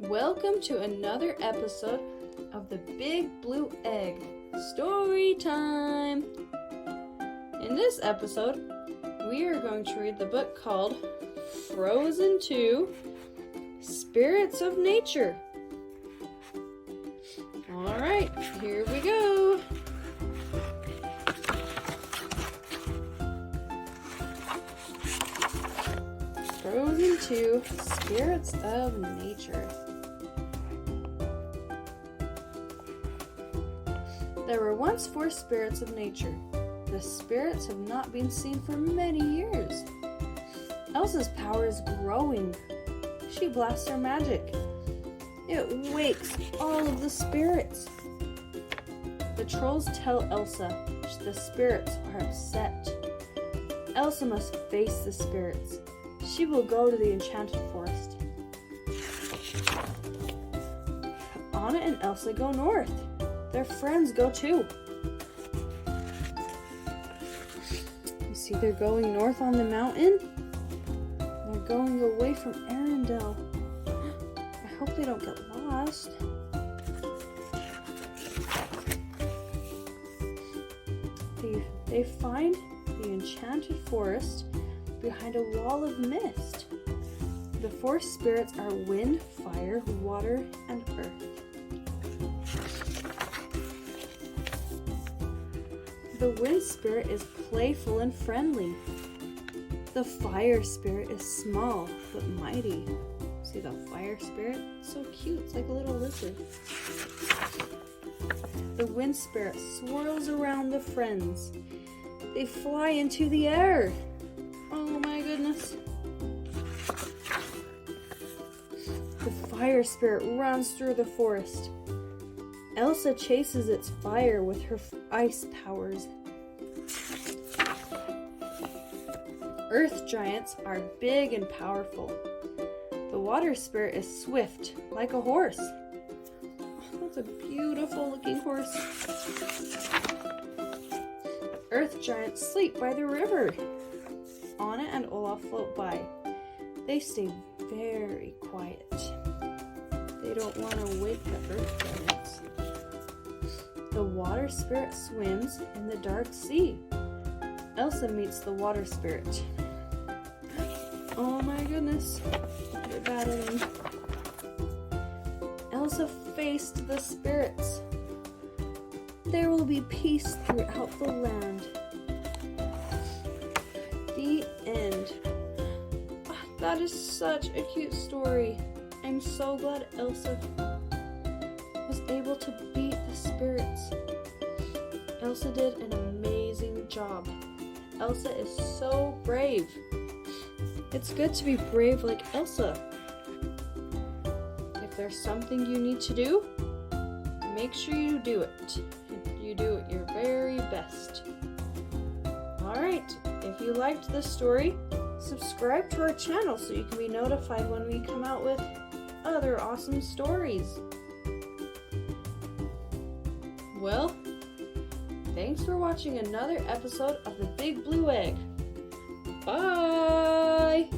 Welcome to another episode of the Big Blue Egg Storytime. In this episode, we are going to read the book called Frozen 2: Spirits of Nature. Alright, here we go. Frozen 2: Spirits of Nature. There were once 4 spirits of nature. The spirits have not been seen for many years. Elsa's power is growing. She blasts her magic. It wakes all of the spirits. The trolls tell Elsa the spirits are upset. Elsa must face the spirits. She will go to the enchanted forest. Anna and Elsa go north. Their friends go too. You see, they're going north on the mountain. They're going away from Arendelle. I hope they don't get lost. They find the enchanted forest behind a wall of mist. The 4 spirits are wind, fire, water, and earth. The wind spirit is playful and friendly. The fire spirit is small but mighty. See the fire spirit? It's so cute. It's like a little lizard. The wind spirit swirls around the friends. They fly into the air. Oh my goodness. The fire spirit runs through the forest. Elsa chases its fire with her ice powers. Earth giants are big and powerful. The water spirit is swift, like a horse. Oh, that's a beautiful looking horse. Earth giants sleep by the river. Anna and Olaf float by. They stay very quiet. They don't want to wake the earth giants. The water spirit swims in the dark sea. Elsa meets the water spirit. Oh my goodness, they're battling. Elsa faced the spirits. There will be peace throughout the land. The end. That is such a cute story. I'm so glad Elsa was able to beat the spirits. Elsa did an amazing job. Elsa is so brave. It's good to be brave like Elsa. If there's something you need to do, make sure you do it. You do it your very best. Alright, if you liked this story, subscribe to our channel so you can be notified when we come out with other awesome stories. Well, thanks for watching another episode of the Big Blue Egg. Bye!